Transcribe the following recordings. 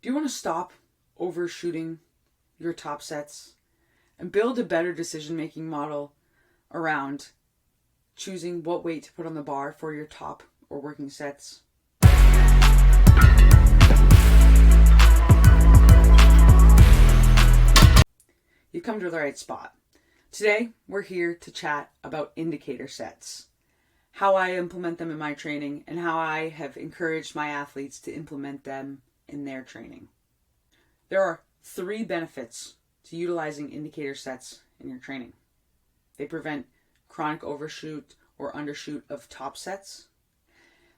Do you want to stop overshooting your top sets and build a better decision-making model around choosing what weight to put on the bar for your top or working sets? You come to the right spot. Today, we're here to chat about indicator sets, how I implement them in my training, and how I have encouraged my athletes to implement them in their training. There are 3 benefits to utilizing indicator sets in your training. They prevent chronic overshoot or undershoot of top sets.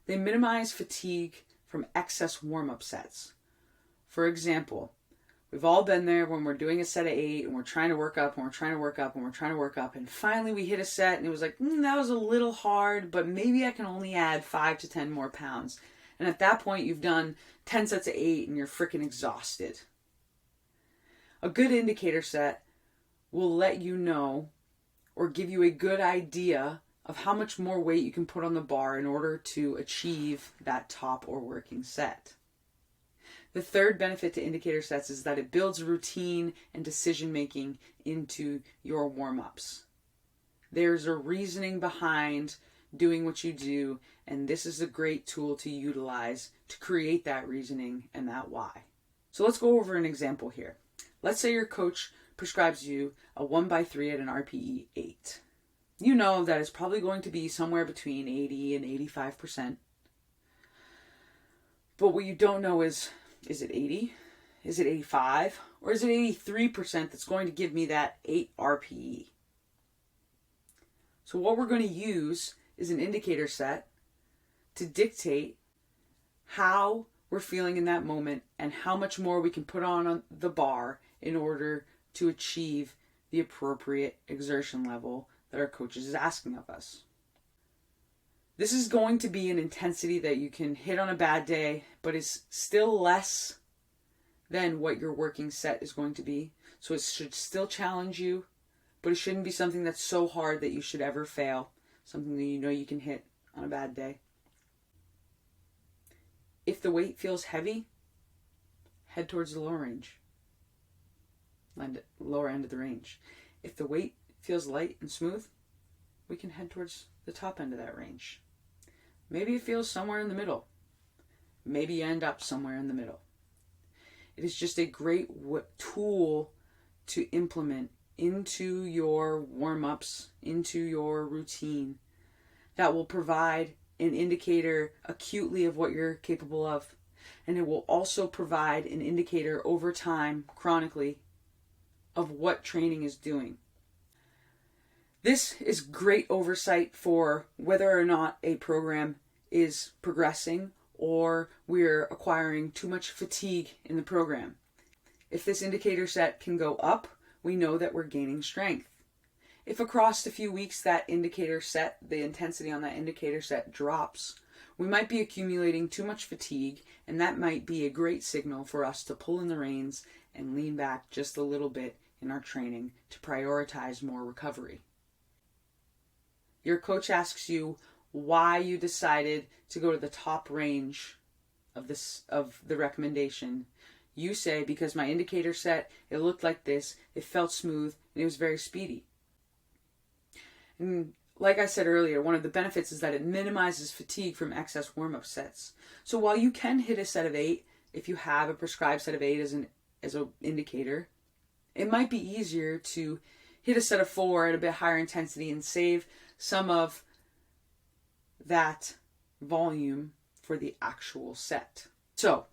They minimize fatigue from excess warm-up sets. For example, we've all been there when we're doing a set of 8 and we're trying to work up and finally we hit a set and it was like, that was a little hard, but maybe I can only add 5 to 10 more pounds. And at that point you've done 10 sets of 8 and you're freaking exhausted. A good indicator set will let you know or give you a good idea of how much more weight you can put on the bar in order to achieve that top or working set. The third benefit to indicator sets is that it builds routine and decision making into your warm-ups. There's a reasoning behind doing what you do, and this is a great tool to utilize to create that reasoning and that why. So let's go over an example here. Let's say your coach prescribes you a 1x3 at an RPE 8. You know that it's probably going to be somewhere between 80 and 85%. But what you don't know is it 80? Is it 85? Or is it 83% that's going to give me that 8 RPE? So what we're going to use is an indicator set to dictate how we're feeling in that moment and how much more we can put on the bar in order to achieve the appropriate exertion level that our coach is asking of us. This is going to be an intensity that you can hit on a bad day, but is still less than what your working set is going to be. So it should still challenge you, but it shouldn't be something that's so hard that you should ever fail, something that you know you can hit on a bad day. If the weight feels heavy, head towards the lower end of the range. If the weight feels light and smooth, we can head towards the top end of that range. Maybe it feels somewhere in the middle. Maybe you end up somewhere in the middle. It is just a great tool to implement into your warm-ups, into your routine, that will provide an indicator acutely of what you're capable of. And it will also provide an indicator over time, chronically, of what training is doing. This is great oversight for whether or not a program is progressing or we're acquiring too much fatigue in the program. If this indicator set can go up, we know that we're gaining strength. If across a few weeks that indicator set, the intensity on that indicator set drops, we might be accumulating too much fatigue, and that might be a great signal for us to pull in the reins and lean back just a little bit in our training to prioritize more recovery. Your coach asks you why you decided to go to the top range of the recommendation. You say, because my indicator set, it looked like this, it felt smooth, and it was very speedy. And like I said earlier, one of the benefits is that it minimizes fatigue from excess warm-up sets. So while you can hit a set of 8, if you have a prescribed set of 8 as an indicator, it might be easier to hit a set of 4 at a bit higher intensity and save some of that volume for the actual set. So,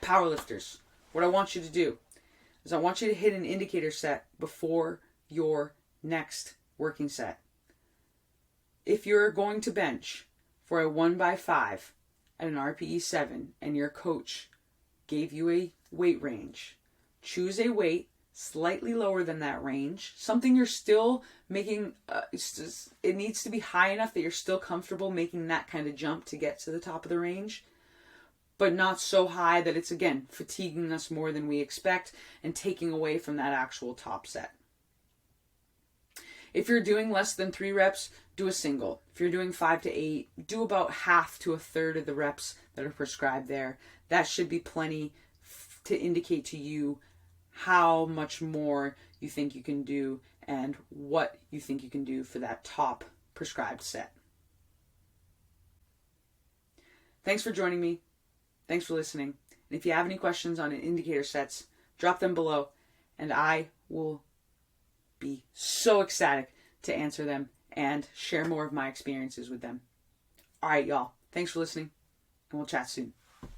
powerlifters, what I want you to do is I want you to hit an indicator set before your next working set. If you're going to bench for a 1x5 at an RPE 7 and your coach gave you a weight range, choose a weight slightly lower than that range, something you're still making, it needs to be high enough that you're still comfortable making that kind of jump to get to the top of the range, but not so high that it's, again, fatiguing us more than we expect and taking away from that actual top set. If you're doing less than 3 reps, do a single. If you're doing 5 to 8, do about half to a third of the reps that are prescribed there. That should be plenty to indicate to you how much more you think you can do and what you think you can do for that top prescribed set. Thanks for joining me. Thanks for listening. And if you have any questions on indicator sets, drop them below and I will be so ecstatic to answer them and share more of my experiences with them. All right, y'all. Thanks for listening and we'll chat soon.